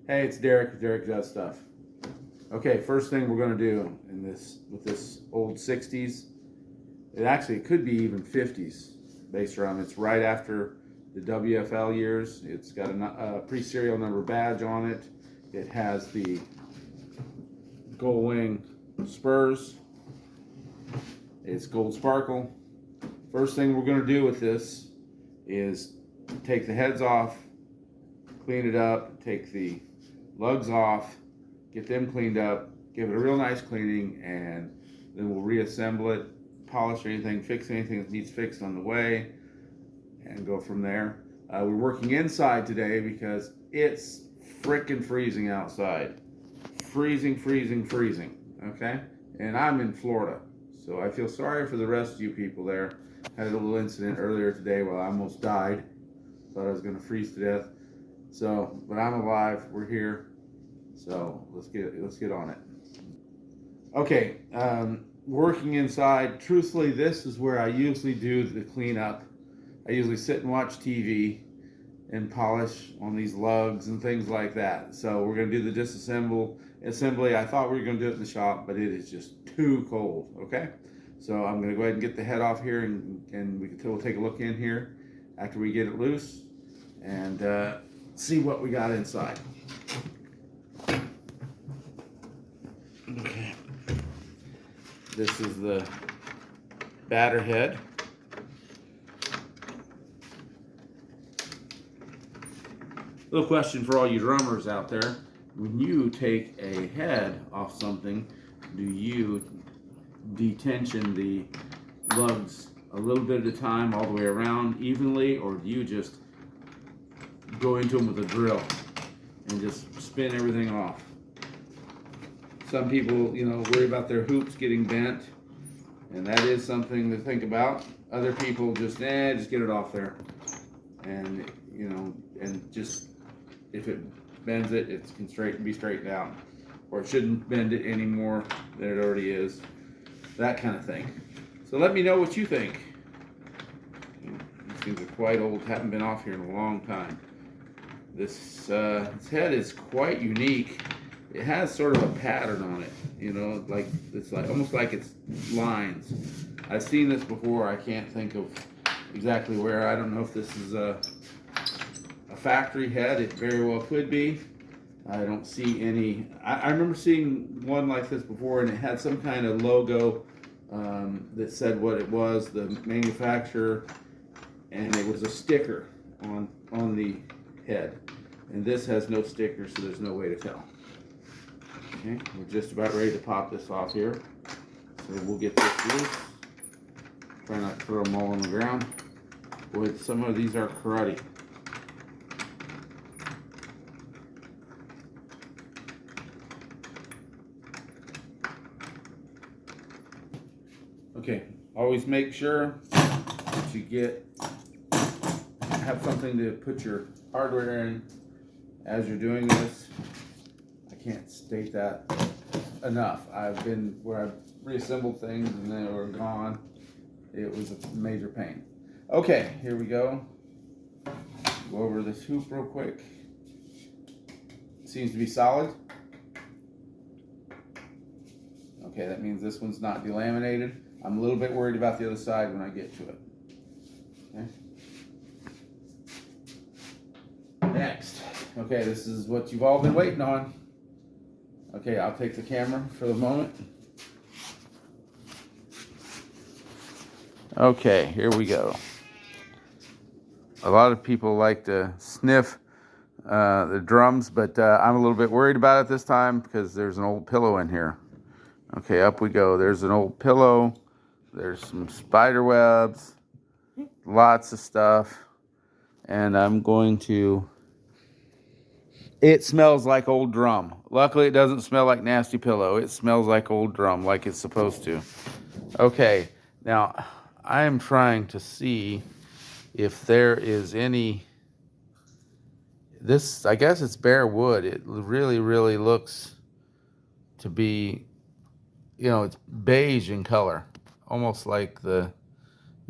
Hey, it's Derek. Derek Does Stuff. Okay, first thing we're going to do in this with this old 60s, it could be even 50s bass drum. It's right after the WFL years. It's got a pre-serial number badge on it. It has the gold wing spurs. It's gold sparkle. First thing we're going to do with this is take the heads off, clean it up, take the lugs off, get them cleaned up, give it a real nice cleaning, and then we'll reassemble it, polish anything, fix anything that needs fixed on the way, and go from there. We're working inside today because it's frickin' freezing outside. Freezing, freezing, freezing, okay? And I'm in Florida, so I feel sorry for the rest of you people there. Had a little incident earlier today where I almost died. Thought I was gonna freeze to death. So, but I'm alive, we're here. So let's get on it. Okay, working inside. Truthfully, this is where I usually do the cleanup. I usually sit and watch TV and polish on these lugs and things like that. So we're gonna do the assembly. I thought we were gonna do it in the shop, but it is just too cold. Okay, so I'm gonna go ahead and get the head off here, and we'll take a look in here after we get it loose and see what we got inside. Okay. This is the batter head. Little question for all you drummers out there. When you take a head off something, do you detension the lugs a little bit at a time all the way around evenly, or do you just go into them with a drill and just spin everything off? Some people, worry about their hoops getting bent, and that is something to think about. Other people just get it off there, and and just if it bends it, it can be straightened out, or it shouldn't bend it any more than it already is. That kind of thing. So let me know what you think. These things are quite old, haven't been off here in a long time. This head is quite unique. It has sort of a pattern on it, like it's almost like it's lines. I've seen this before. I can't think of exactly where. I don't know if this is a factory head. It very well could be. I don't see any. I remember seeing one like this before, and it had some kind of logo that said what it was, the manufacturer, and it was a sticker on the head. And this has no sticker, so there's no way to tell. Okay, we're just about ready to pop this off here. So we'll get this loose. Try not to throw them all on the ground. Boy, some of these are karate. Okay, always make sure that you have something to put your hardware in as you're doing this. I can't state that enough. I've been where I've reassembled things and they were gone. It was a major pain. Okay, here we go. Go over this hoop real quick. Seems to be solid. Okay, that means this one's not delaminated. I'm a little bit worried about the other side when I get to it. Okay. Next. Okay, this is what you've all been waiting on. Okay, I'll take the camera for the moment. Okay, here we go. A lot of people like to sniff the drums, but I'm a little bit worried about it this time because there's an old pillow in here. Okay, up we go. There's an old pillow. There's some spider webs, lots of stuff, and I'm going to... It smells like old drum. Luckily, it doesn't smell like nasty pillow. It smells like old drum, like it's supposed to. Okay, now I am trying to see if there is any... This, I guess it's bare wood. It really, really looks to be, it's beige in color. Almost like the,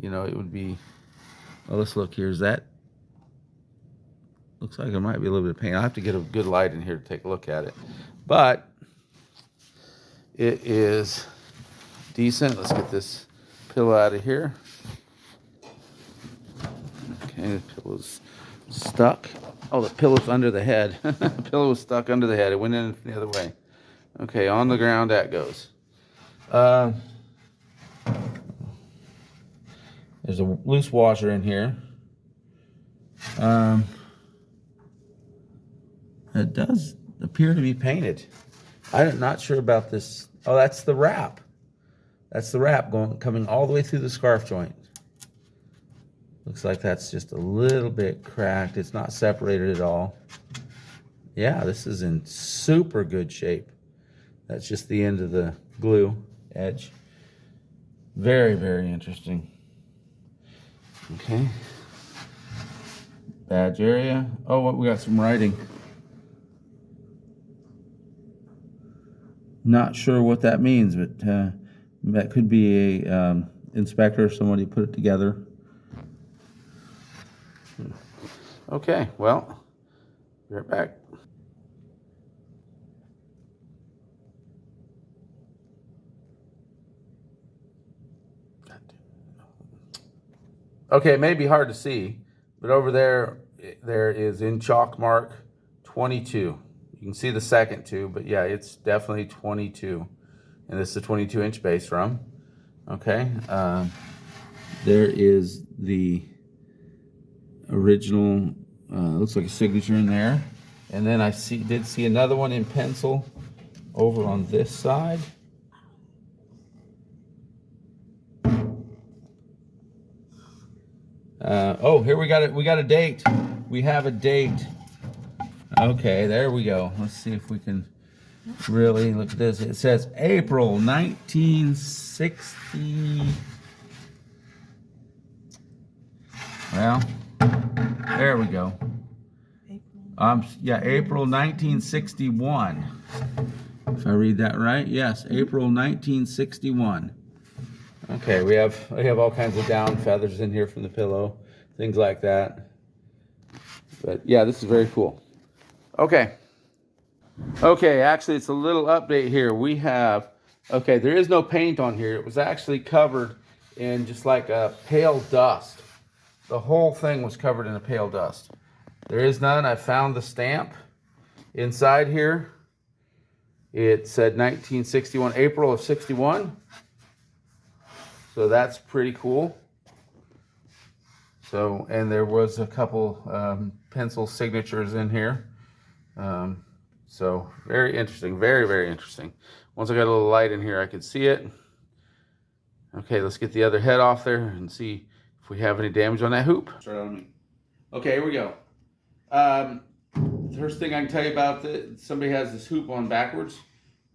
it would be... Oh, let's look here. Is that... looks like there might be a little bit of paint. I'll have to get a good light in here to take a look at it. But it is decent. Let's get this pillow out of here. Okay, the pillow's stuck. Oh, the pillow's under the head. The pillow was stuck under the head. It went in the other way. Okay, on the ground that goes. There's a loose washer in here. It does appear to be painted. I'm not sure about this. Oh, that's the wrap. That's the wrap coming all the way through the scarf joint. Looks like that's just a little bit cracked. It's not separated at all. Yeah, this is in super good shape. That's just the end of the glue edge. Very, very interesting. Okay. Badge area. Oh, we got some writing. Not sure what that means, but that could be a inspector or somebody put it together. Okay, well, be right back. Okay, it may be hard to see, but over there is in chalk mark 22. You can see the second two, but yeah, it's definitely 22. And this is a 22-inch base drum. Okay, there is the original, looks like a signature in there. And then I did see another one in pencil over on this side. Oh, here we got it. We got a date. We have a date. Okay, there we go. Let's see if we can really look at this. It says April 1960. Well, there we go. Yeah, April 1961. If I read that right, yes, April 1961. Okay, we have all kinds of down feathers in here from the pillow, things like that. But yeah, this is very cool. Okay. Okay, actually it's a little update here. We have, okay, there is no paint on here. It was actually covered in just like a pale dust. The whole thing was covered in a pale dust. There is none. I found the stamp inside here. It said 1961, April of 61. So that's pretty cool. So, and there was a couple pencil signatures in here. So very interesting, very, very interesting. Once I got a little light in here, I could see it. Okay, let's get the other head off there and see if we have any damage on that hoop. Start on me. Okay, here we go. First thing I can tell you about somebody has this hoop on backwards.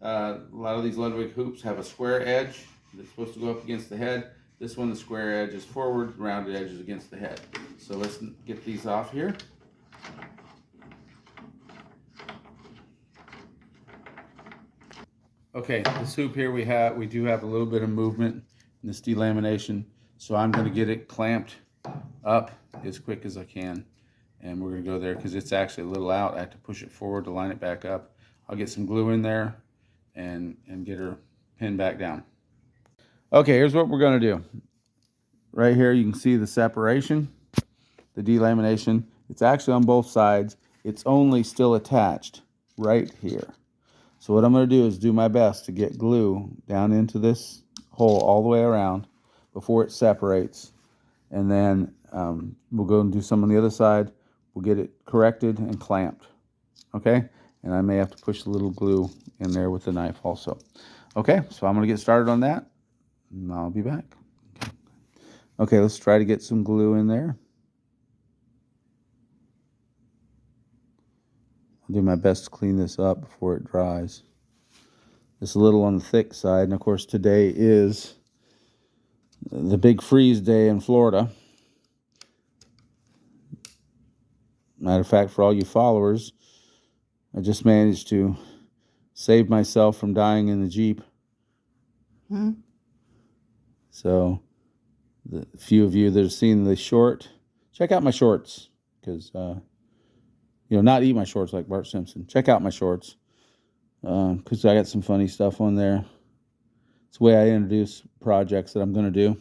A lot of these Ludwig hoops have a square edge that's supposed to go up against the head. This one, the square edge is forward, rounded edge is against the head. So let's get these off here. Okay, this hoop here we do have a little bit of movement in this delamination. So I'm going to get it clamped up as quick as I can. And we're going to go there because it's actually a little out. I have to push it forward to line it back up. I'll get some glue in there and get her pinned back down. Okay, here's what we're going to do. Right here you can see the separation, the delamination. It's actually on both sides. It's only still attached right here. So what I'm going to do is do my best to get glue down into this hole all the way around before it separates. And then we'll go and do some on the other side. We'll get it corrected and clamped. Okay? And I may have to push a little glue in there with the knife also. Okay, so I'm going to get started on that. And I'll be back. Okay, let's try to get some glue in there. I'll do my best to clean this up before it dries. It's a little on the thick side, and of course today is the big freeze day in Florida. Matter of fact, for all you followers, I just managed to save myself from dying in the Jeep. So the few of you that have seen the short, check out my shorts, because not eat my shorts like Bart Simpson. Check out my shorts because I got some funny stuff on there. It's the way I introduce projects that I'm going to do,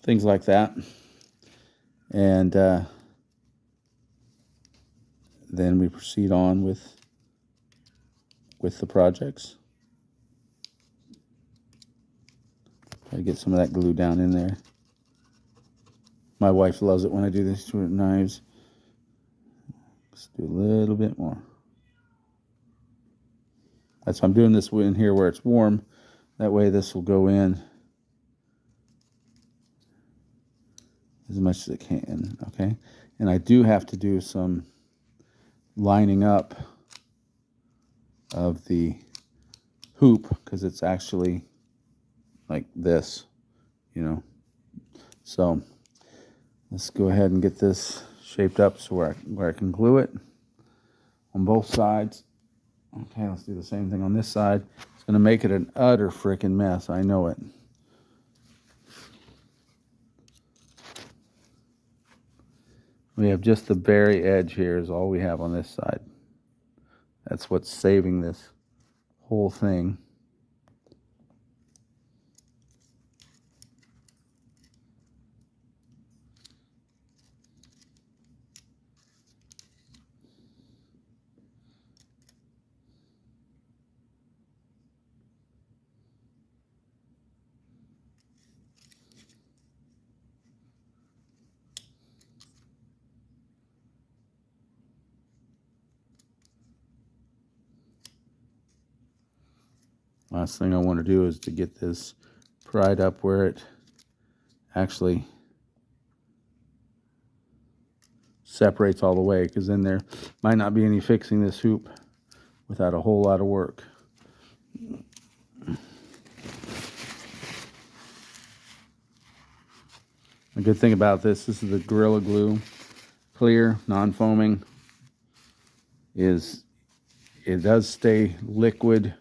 things like that. And then we proceed on with the projects. Try to get some of that glue down in there. My wife loves it when I do this with knives. Let's do a little bit more. That's why I'm doing this in here where it's warm. That way this will go in as much as it can, okay? And I do have to do some lining up of the hoop because it's actually like this, So let's go ahead and get this shaped up so where I can glue it on both sides. Okay, let's do the same thing on this side. It's going to make it an utter freaking mess. I know it. We have just the very edge here is all we have on this side. That's what's saving this whole thing. Last thing I want to do is to get this pried up where it actually separates all the way, because then there might not be any fixing this hoop without a whole lot of work. The good thing about this is the Gorilla Glue clear, non-foaming, is it does stay liquid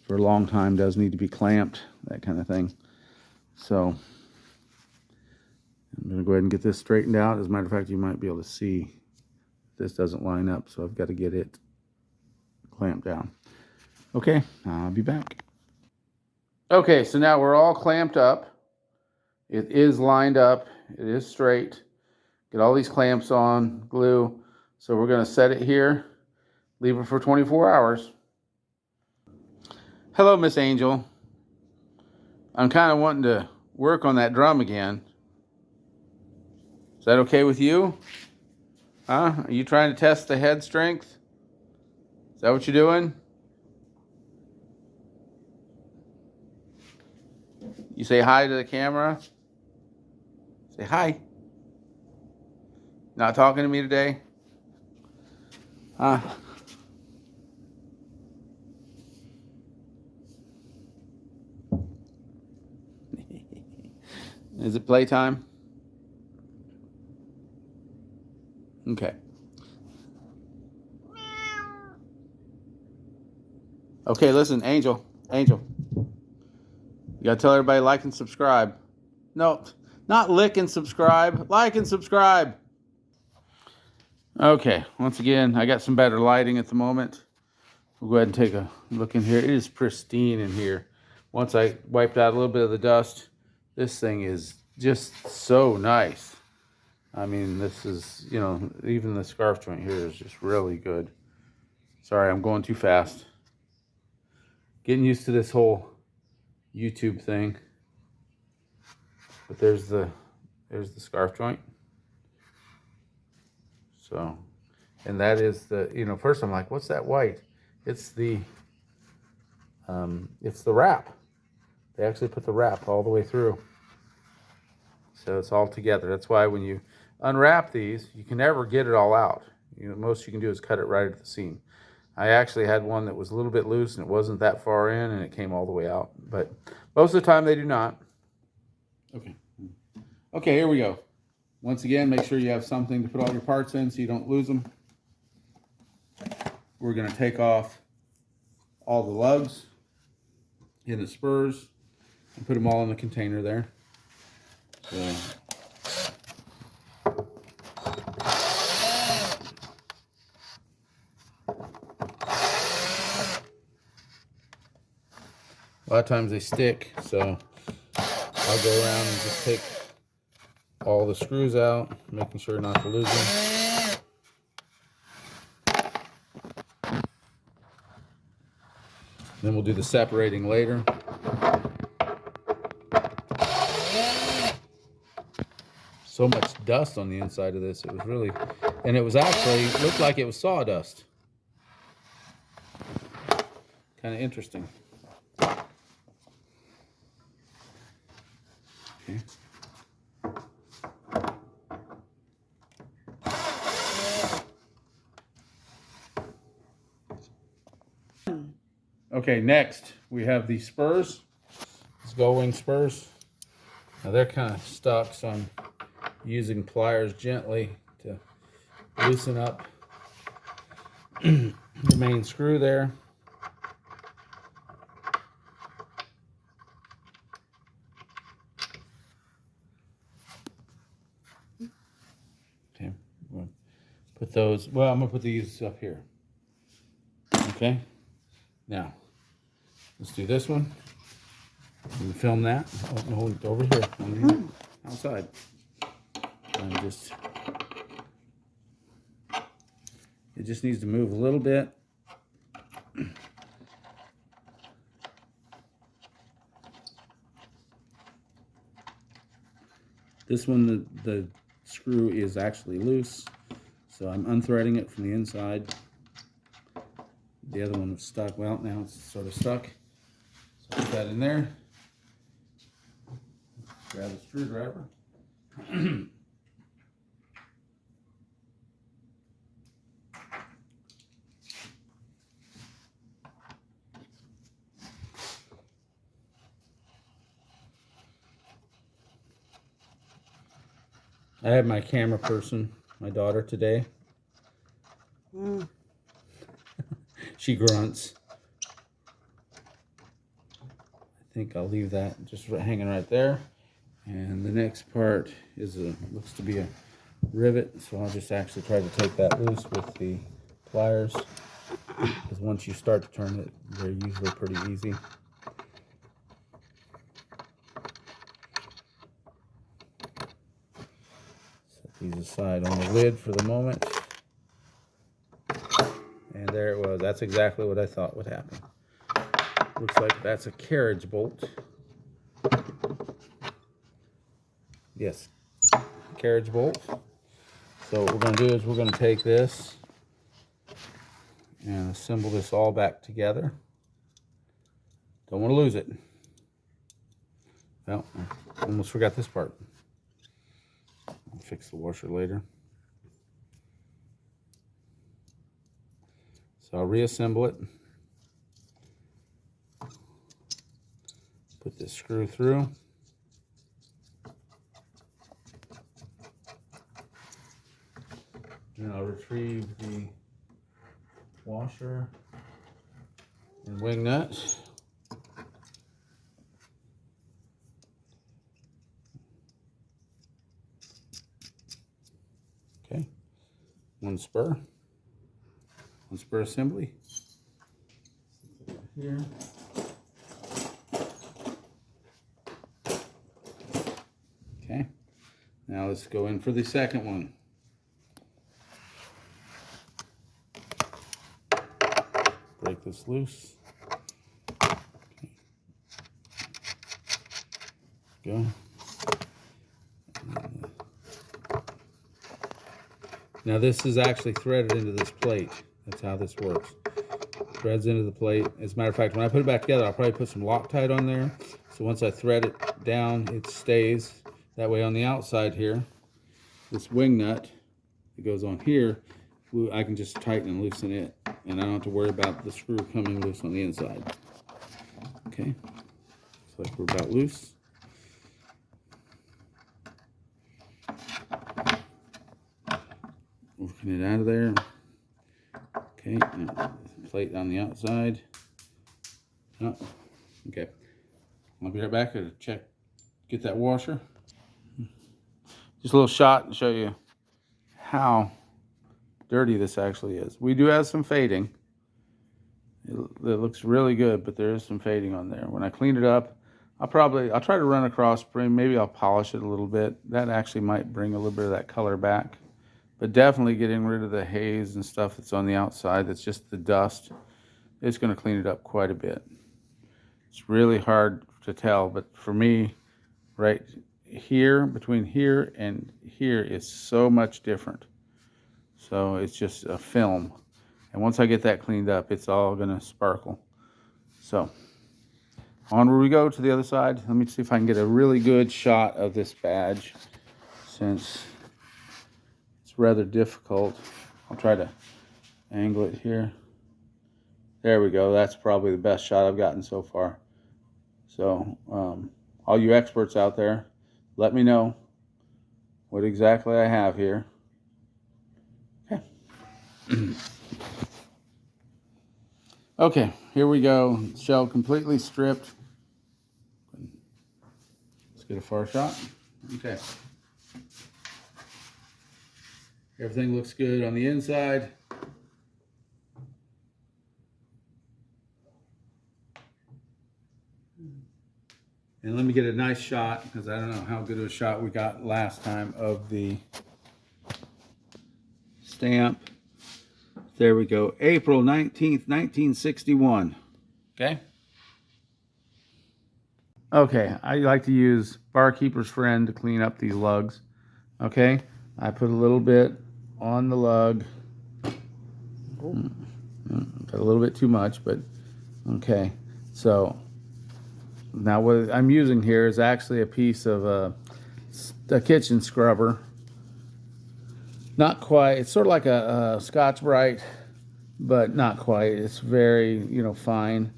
for a long time, does need to be clamped, that kind of thing. So I'm going to go ahead and get this straightened out. As a matter of fact, you might be able to see this doesn't line up, so I've got to get it clamped down. Okay, I'll be back. Okay, so now we're all clamped up. It is lined up. It is straight. Get all these clamps on, glue. So we're going to set it here, leave it for 24 hours. Hello, Miss Angel. I'm kind of wanting to work on that drum again. Is that okay with you? Huh? Are you trying to test the head strength? Is that what you're doing? You say hi to the camera. Say hi. Not talking to me today? Huh? Is it playtime? Okay. Okay, listen, Angel. You gotta tell everybody like and subscribe. No, not lick and subscribe. Like and subscribe. Okay, once again, I got some better lighting at the moment. We'll go ahead and take a look in here. It is pristine in here. Once I wiped out a little bit of the dust, this thing is just so nice. I mean, this is, even the scarf joint here is just really good. Sorry, I'm going too fast. Getting used to this whole YouTube thing. But there's the scarf joint. So, and that is the, first I'm like, what's that white? It's the wrap. They actually put the wrap all the way through. So it's all together. That's why when you unwrap these, you can never get it all out. Most you can do is cut it right at the seam. I actually had one that was a little bit loose and it wasn't that far in and it came all the way out. But most of the time they do not. Okay, here we go. Once again, make sure you have something to put all your parts in so you don't lose them. We're going to take off all the lugs and the spurs and put them all in the container there. So A lot of times they stick, so I'll go around and just take all the screws out, making sure not to lose them. Then we'll do the separating later. So much dust on the inside of this. It was really, and it was actually, it looked like it was sawdust. Kind of interesting. Okay. Okay, next we have the spurs. These gull-wing spurs. Now they're kind of stuck, so I'm using pliers gently to loosen up the main screw there. Okay, I'm going to put those, well, I'm going to put these up here. Okay, now let's do this one. You film that. Oh, no, over here on the outside. And just, it just needs to move a little bit. This one, the screw is actually loose, so I'm unthreading it from the inside. The other one was stuck. Well, now it's sort of stuck. So put that in there. Grab a screwdriver. I had my camera person, my daughter, today. She grunts. I think I'll leave that just hanging right there. And the next part is looks to be a rivet, so I'll just actually try to take that loose with the pliers, because once you start to turn it, they're usually pretty easy. Set these aside on the lid for the moment. And there it was. That's exactly what I thought would happen. Looks like that's a carriage bolt. Yes, carriage bolt. So what we're going to do is we're going to take this and assemble this all back together. Don't want to lose it. Well, I almost forgot this part. I'll fix the washer later. So I'll reassemble it. Put this screw through. And I'll retrieve the washer and wing nut. Okay, one spur assembly. Here. Okay, now let's go in for the second one. Break this loose. Okay. Go. Now this is actually threaded into this plate. That's how this works. Threads into the plate. As a matter of fact, when I put it back together, I'll probably put some Loctite on there. So once I thread it down, it stays. That way on the outside here, this wing nut that goes on here, I can just tighten and loosen it. And I don't have to worry about the screw coming loose on the inside. Okay, looks like we're about loose. Working it out of there. Okay, now plate on the outside. Oh, okay. I'll be right back to check, get that washer. Just a little shot and show you how dirty this actually is. We do have some fading, it looks really good, but there is some fading on there. When I clean it up, I'll try to run a cross spring. Maybe I'll polish it a little bit. That actually might bring a little bit of that color back. But definitely getting rid of the haze and stuff that's on the outside, that's just the dust, it's going to clean it up quite a bit. It's really hard to tell, but for me, right here, between here and here is so much different. So it's just a film. And once I get that cleaned up, it's all going to sparkle. So onward we go to the other side. Let me see if I can get a really good shot of this badge, since it's rather difficult. I'll try to angle it here. There we go. That's probably the best shot I've gotten so far. So all you experts out there, let me know what exactly I have here. Okay. Okay, here we go. Shell completely stripped. Let's get a far shot. Okay. Everything looks good on the inside. And let me get a nice shot, because I don't know how good of a shot we got last time of the stamp. There we go. April 19th, 1961. Okay. Okay, I like to use Barkeeper's Friend to clean up these lugs. Okay, I put a little bit on the lug. Got a little bit too much, but okay. So now what I'm using here is actually a piece of a kitchen scrubber. Not quite, it's sort of like a Scotch-Brite, but not quite. It's very, fine.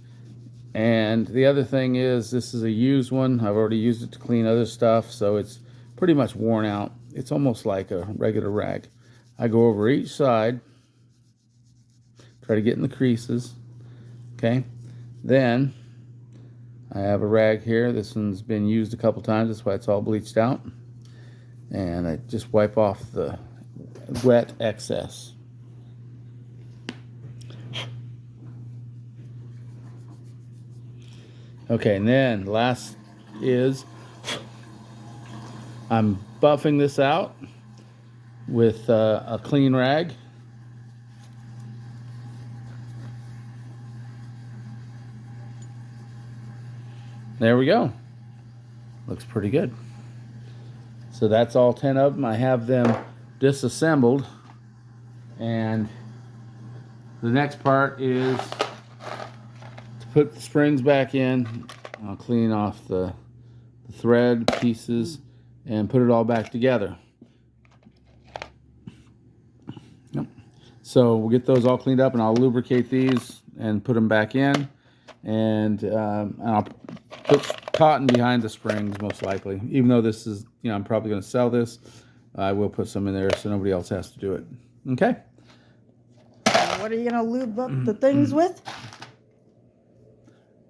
And the other thing is, this is a used one. I've already used it to clean other stuff, so it's pretty much worn out. It's almost like a regular rag. I go over each side, try to get in the creases, okay? Then I have a rag here. This one's been used a couple times. That's why it's all bleached out. And I just wipe off the wet excess. Okay, and then last is I'm buffing this out with a clean rag. There we go. Looks pretty good. So that's all 10 of them. I have them disassembled. And the next part is to put the springs back in. I'll clean off the thread pieces and put it all back together. Yep. So we'll get those all cleaned up, and I'll lubricate these and put them back in. And I'll put cotton behind the springs, most likely. Even though this is, I'm probably going to sell this, I will put some in there so nobody else has to do it. Okay? What are you going to lube up the things with?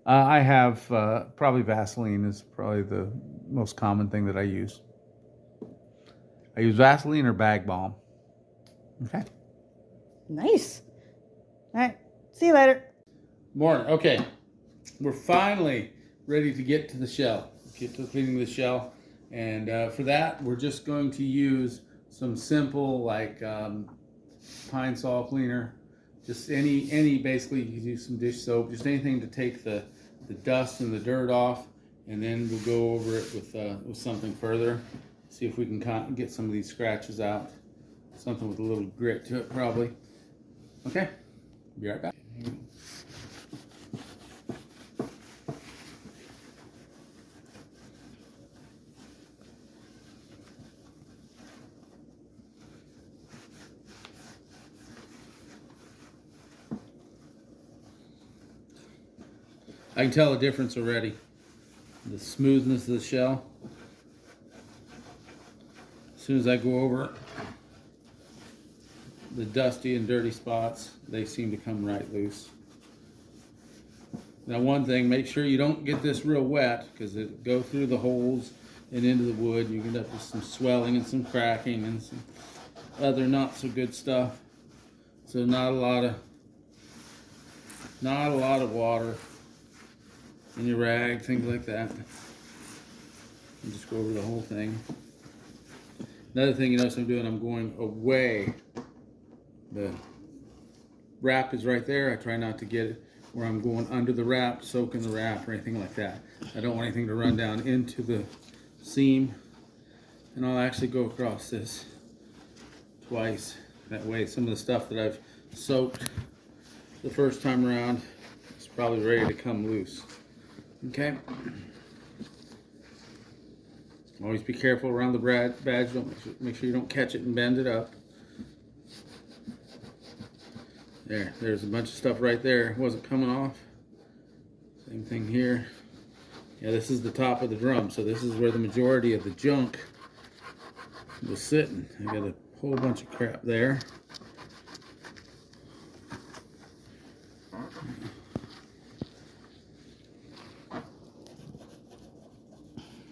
I have probably Vaseline is probably the most common thing that I use. I use Vaseline or bag balm. Okay? Nice. All right. See you later. Morning. Okay. We're finally ready to get to the shell. Get to cleaning the shell. And for that, we're just going to use some simple, like pine sol cleaner. Just any basically, you can use some dish soap, just anything to take the dust and the dirt off. And then we'll go over it with something further. See if we can get some of these scratches out. Something with a little grit to it, probably. Okay, be right back. I can tell the difference already. The smoothness of the shell. As soon as I go over the dusty and dirty spots, they seem to come right loose. Now one thing, make sure you don't get this real wet, because it'll go through the holes and into the wood. You end up with some swelling and some cracking and some other not so good stuff. So not a lot of not a lot of water in your rag, things like that. And just go over the whole thing. Another thing you notice I'm doing, I'm going away. The wrap is right there. I try not to get it where I'm going under the wrap, soaking the wrap or anything like that. I don't want anything to run down into the seam. And I'll actually go across this twice. That way some of the stuff that I've soaked the first time around is probably ready to come loose. Okay? Always be careful around the badge. Make sure you don't catch it and bend it up. There's a bunch of stuff right there. It wasn't coming off. Same thing here. Yeah, this is the top of the drum, so this is where the majority of the junk was sitting. I got a whole bunch of crap there.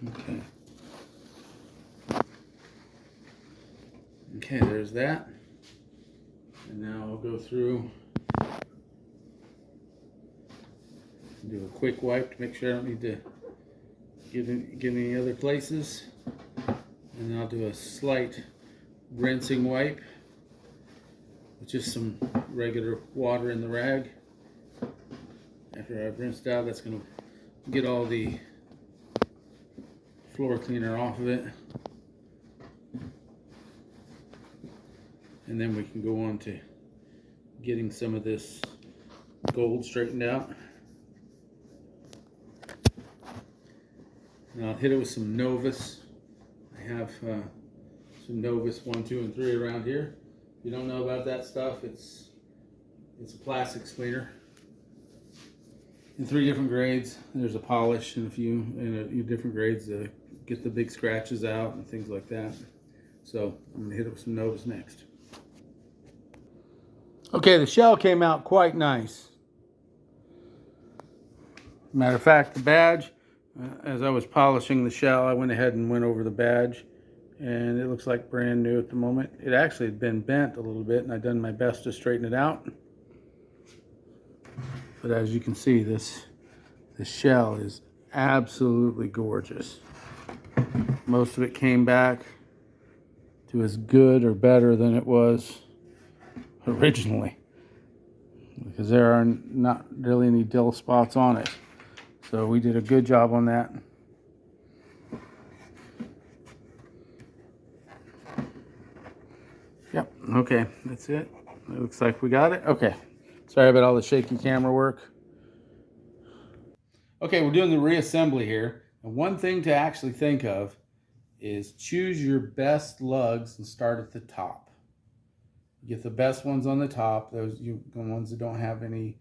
Okay. Okay, there's that. And now I'll go through and do a quick wipe to make sure I don't need to get any other places. And then I'll do a slight rinsing wipe with just some regular water in the rag. After I've rinsed out, that's going to get all the floor cleaner off of it. And then we can go on to getting some of this gold straightened out. And I'll hit it with some Novus. I have some Novus 1, 2, and 3 around here. If you don't know about that stuff, it's a plastics cleaner in 3 different grades. There's a polish and a few different grades to get the big scratches out and things like that. So I'm going to hit it with some Novus next. Okay, the shell came out quite nice. Matter of fact, the badge, as I was polishing the shell, I went ahead and went over the badge, and it looks like brand new at the moment. It actually had been bent a little bit, and I've done my best to straighten it out. But as you can see, this shell is absolutely gorgeous. Most of it came back to as good or better than it was originally, because there are not really any dull spots on it. So we did a good job on that. Yep, okay, that's it. It looks like we got it. Okay, sorry about all the shaky camera work. Okay, we're doing the reassembly here. And one thing to actually think of is choose your best lugs and start at the top. Get the best ones on the top, the ones that don't have any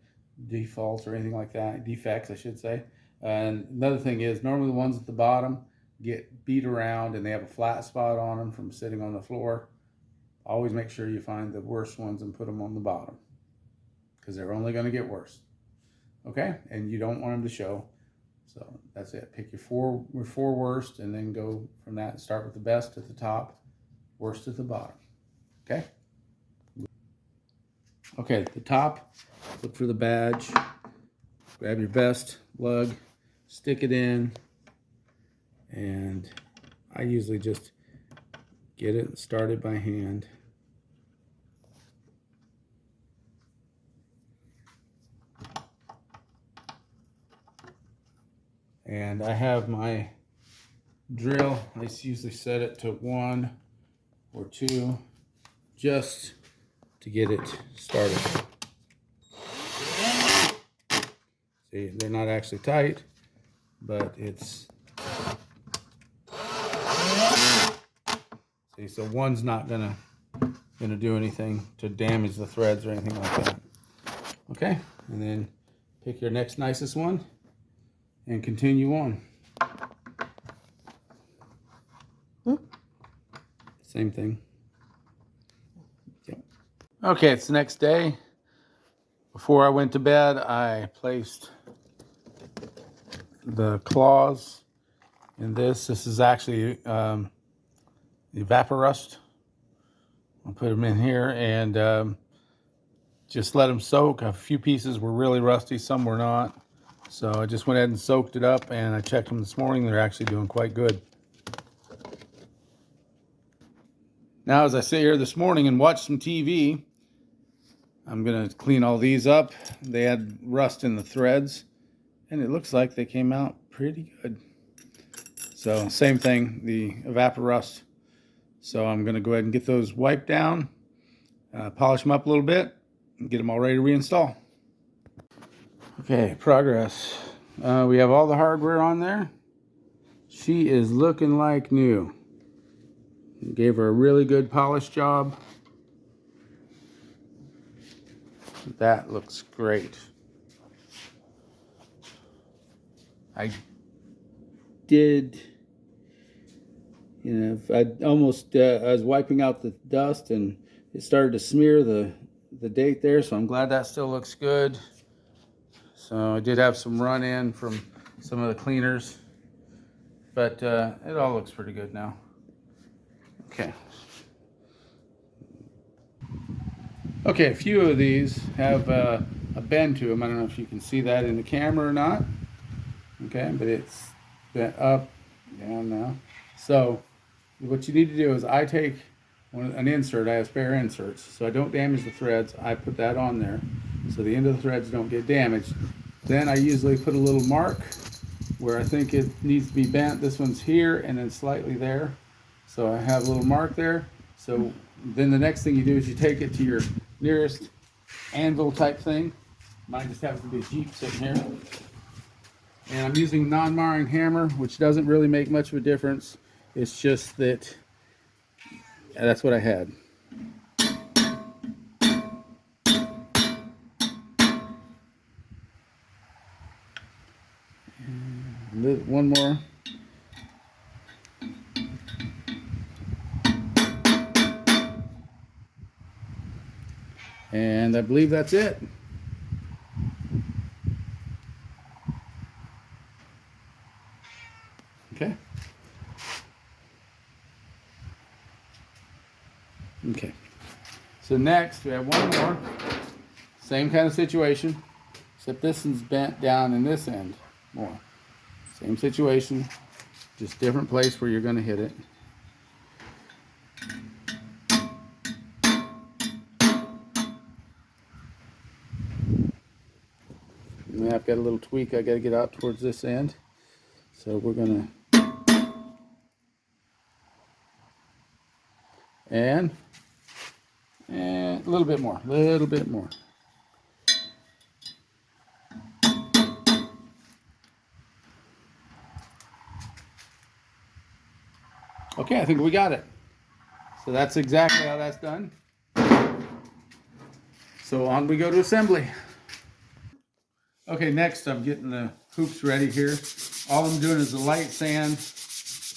defaults or anything like that, defects I should say. And another thing is, normally the ones at the bottom get beat around and they have a flat spot on them from sitting on the floor. Always make sure you find the worst ones and put them on the bottom, because they're only going to get worse. Okay, and you don't want them to show. So that's it. Pick your four worst, and then go from that. Start with the best at the top, worst at the bottom. Okay. Okay, at the top, look for the badge. Grab your best lug, stick it in, and I usually just get it started by hand. And I have my drill. I usually set it to 1 or 2 just to get it started. See, they're not actually tight, but it's... See, so 1's not gonna do anything to damage the threads or anything like that. Okay, and then pick your next nicest one and continue on. Same thing. Yep. Okay, it's the next day. Before I went to bed, I placed the claws in this. This is actually Evaporust. I'll put them in here, and Just let them soak. A few pieces were really rusty, some were not. So I just went ahead and soaked it up, and I checked them this morning. They're actually doing quite good. Now, as I sit here this morning and watch some TV, I'm gonna clean all these up. They had rust in the threads, and it looks like they came out pretty good. So same thing, the evaporust. So I'm gonna go ahead and get those wiped down, polish them up a little bit, and get them all ready to reinstall. Okay, progress. We have all the hardware on there. She is looking like new. Gave her a really good polish job. That looks great. I did, I was wiping out the dust and it started to smear the date there, so I'm glad that still looks good. So I did have some run in from some of the cleaners, but it all looks pretty good now. Okay. Okay, a few of these have a bend to them. I don't know if you can see that in the camera or not. Okay, but it's bent up, down now. So what you need to do is I take an insert. I have spare inserts, so I don't damage the threads. I put that on there so the end of the threads don't get damaged. Then I usually put a little mark where I think it needs to be bent. This one's here and then slightly there. So I have a little mark there. So then the next thing you do is you take it to your nearest anvil type thing. Mine just happens to be a Jeep sitting here. And I'm using non-marring hammer, which doesn't really make much of a difference. It's just that that's what I had. And one more. And I believe that's it. Okay. Okay. So next we have one more. Same kind of situation, except this one's bent down in this end more. Same situation, just different place where you're going to hit it. And I've got a little tweak I got to get out towards this end. So we're going to and a little bit more, Okay, I think we got it. So that's exactly how that's done. So on we go to assembly. Okay, next I'm getting the hoops ready here. All I'm doing is a light sand.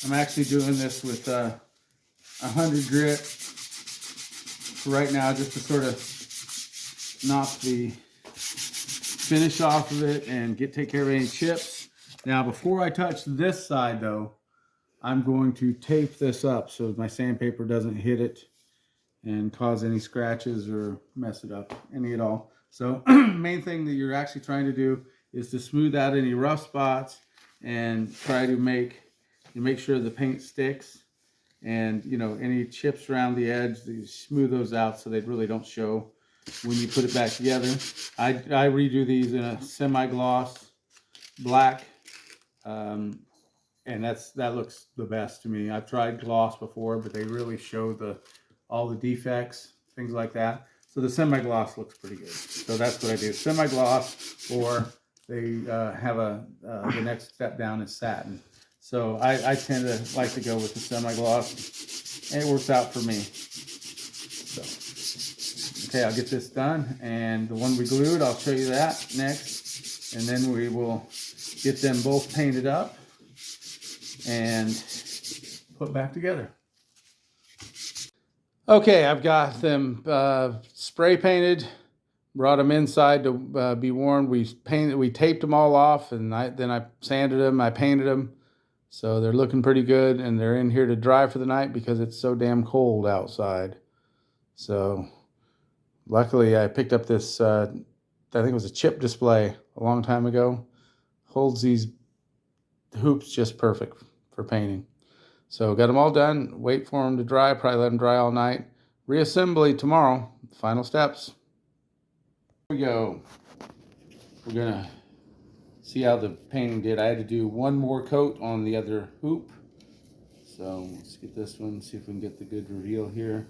I'm actually doing this with 100 grit right now, just to sort of knock the finish off of it and take care of any chips. Now, before I touch this side though, I'm going to tape this up so my sandpaper doesn't hit it and cause any scratches or mess it up any at all. So main thing that you're actually trying to do is to smooth out any rough spots and try to make sure the paint sticks, and any chips around the edge, you smooth those out so they really don't show when you put it back together. I redo these in a semi-gloss black, and that looks the best to me. I've tried gloss before, but they really show all the defects, things like that. So the semi-gloss looks pretty good. So that's what I do, semi-gloss, or they have the next step down is satin. So I tend to like to go with the semi-gloss, and it works out for me. So, okay, I'll get this done, and the one we glued, I'll show you that next, and then we will get them both painted up and put back together. Okay, I've got them spray painted, brought them inside to be worn. We taped them all off, and then I sanded them, I painted them. So they're looking pretty good, and they're in here to dry for the night because it's so damn cold outside. So Luckily, I picked up this, I think it was a chip display a long time ago. Holds these hoops just perfect for painting. So got them all done. Wait for them to dry. Probably let them dry all night. Reassembly tomorrow. Final steps. Here we go. We're gonna see how the painting did. I had to do one more coat on the other hoop. So let's get this one, see if we can get the good reveal here.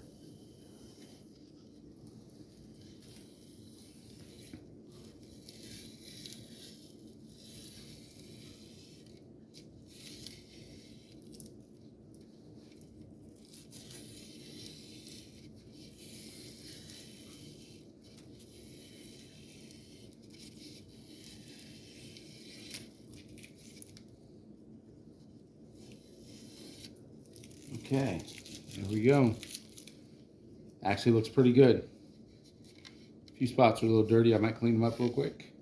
Okay, there we go. Actually looks pretty good. A few spots are a little dirty. I might clean them up real quick.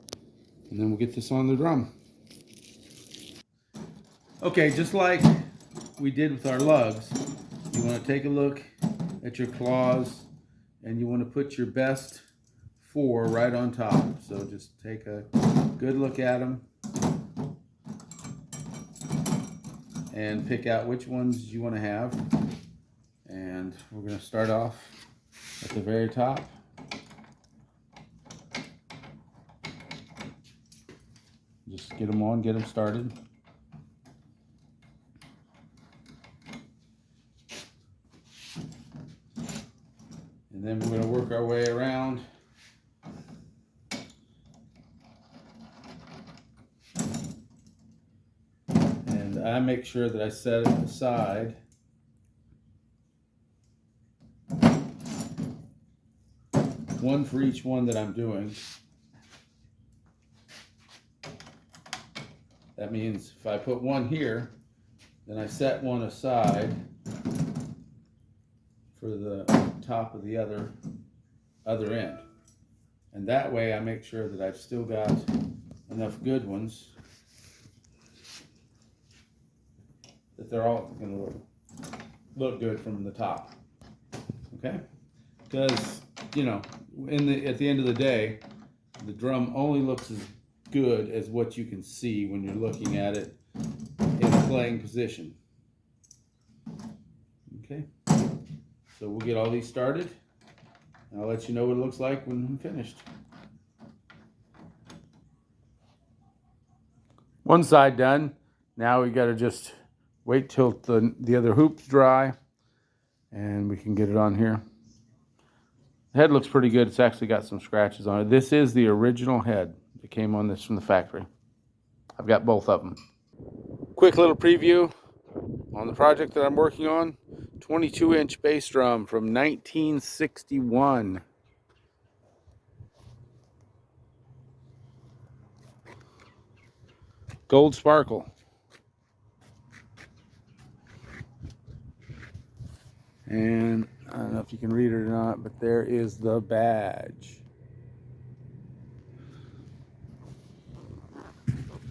And then we'll get this on the drum. Okay, just like we did with our lugs, you want to take a look at your claws and you want to put your best 4 right on top. So just take a good look at them and pick out which ones you want to have. And we're going to start off at the very top. Just get them on, get them started. And then we're going to work our way around. And I make sure that I set it aside. One for each one that I'm doing. That means if I put one here, then I set one aside for the top of the other end. And that way I make sure that I've still got enough good ones that they're all going to look good from the top. Okay? Because, you know, at the end of the day, the drum only looks as good as what you can see when you're looking at it in playing position. Okay? So we'll get all these started, and I'll let you know what it looks like when I'm finished. One side done. Now we got to just wait till the other hoop's dry, and we can get it on here. The head looks pretty good. It's actually got some scratches on it. This is the original head that came on this from the factory. I've got both of them. Quick little preview on the project that I'm working on. 22-inch bass drum from 1961. Gold sparkle. And I don't know if you can read it or not, but there is the badge.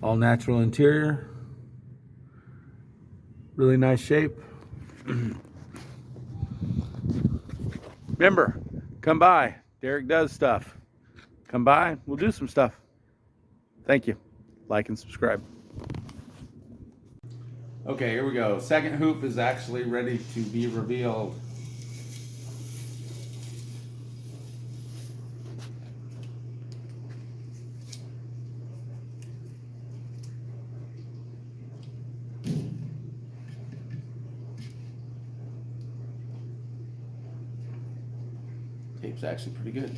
All natural interior. Really nice shape. Remember, come by. Derek does stuff. Come by, we'll do some stuff. Thank you. Like and subscribe. Okay, here we go. Second hoop is actually ready to be revealed. Tape's actually pretty good.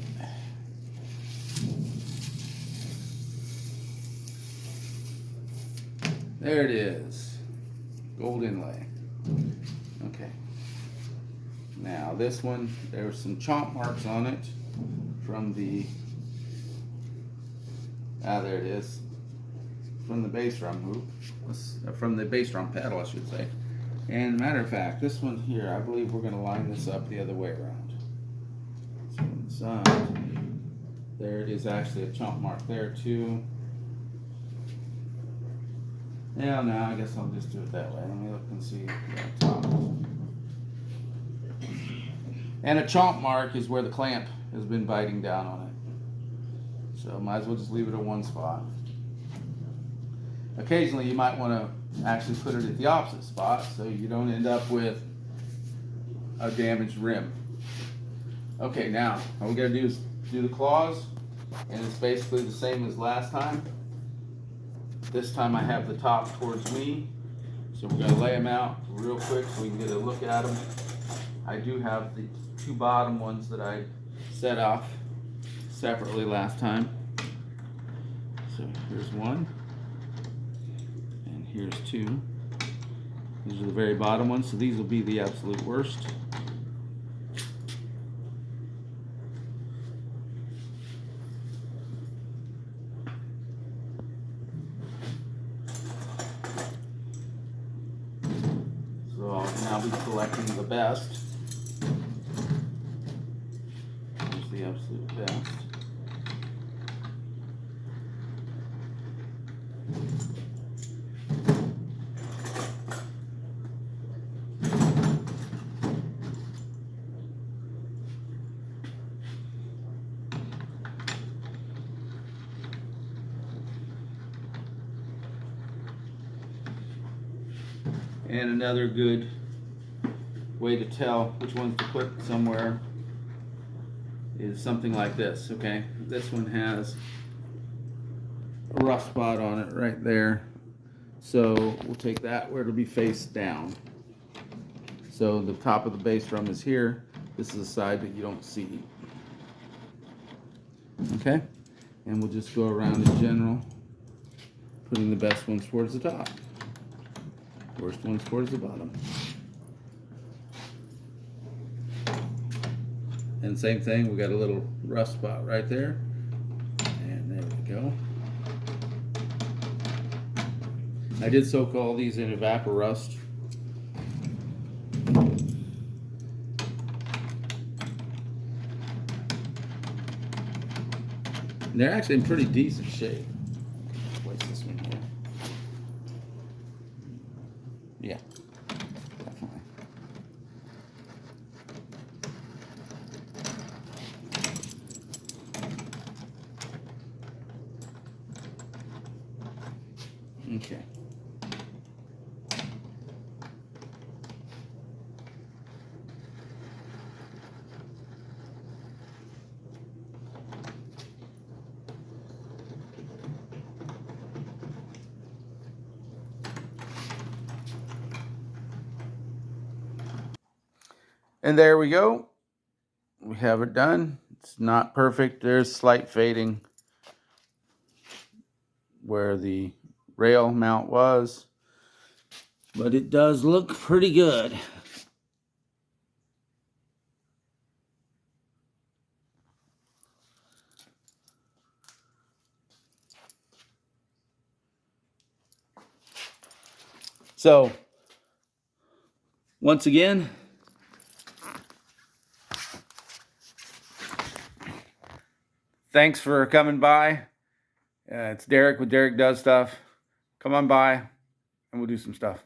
There it is. Gold inlay. Okay. Now this one, there were some chomp marks on it from the, there it is, from the bass drum hoop, from the bass drum pedal, I should say. And matter of fact, this one here, I believe we're going to line this up the other way around. So on the side, there it is, actually a chomp mark there too. Yeah, no, I guess I'll just do it that way. Let me look and see the top. And a chomp mark is where the clamp has been biting down on it. So might as well just leave it at one spot. Occasionally you might want to actually put it at the opposite spot so you don't end up with a damaged rim. Okay, now all we gotta do is do the claws, and it's basically the same as last time. This time I have the top towards me, so we're gonna lay them out real quick so we can get a look at them. I do have the two bottom ones that I set off separately last time. So here's one, and here's two. These are the very bottom ones, so these will be the absolute worst. So I'll now be selecting the best. Here's the absolute best. And another good way to tell which ones to put somewhere is something like this, okay? This one has a rough spot on it right there. So we'll take that where it'll be face down. So the top of the bass drum is here. This is the side that you don't see. Okay? And we'll just go around in general, putting the best ones towards the top. Worst ones towards the bottom. And same thing, we got a little rust spot right there. And there we go. I did soak all these in Evaporust. And they're actually in pretty decent shape. Place this one here. Yeah, definitely. Okay. And there we go. We have it done. It's not perfect. There's slight fading where the rail mount was, but it does look pretty good. So, once again, thanks for coming by. It's Derek with Derek Does Stuff. Come on by and we'll do some stuff.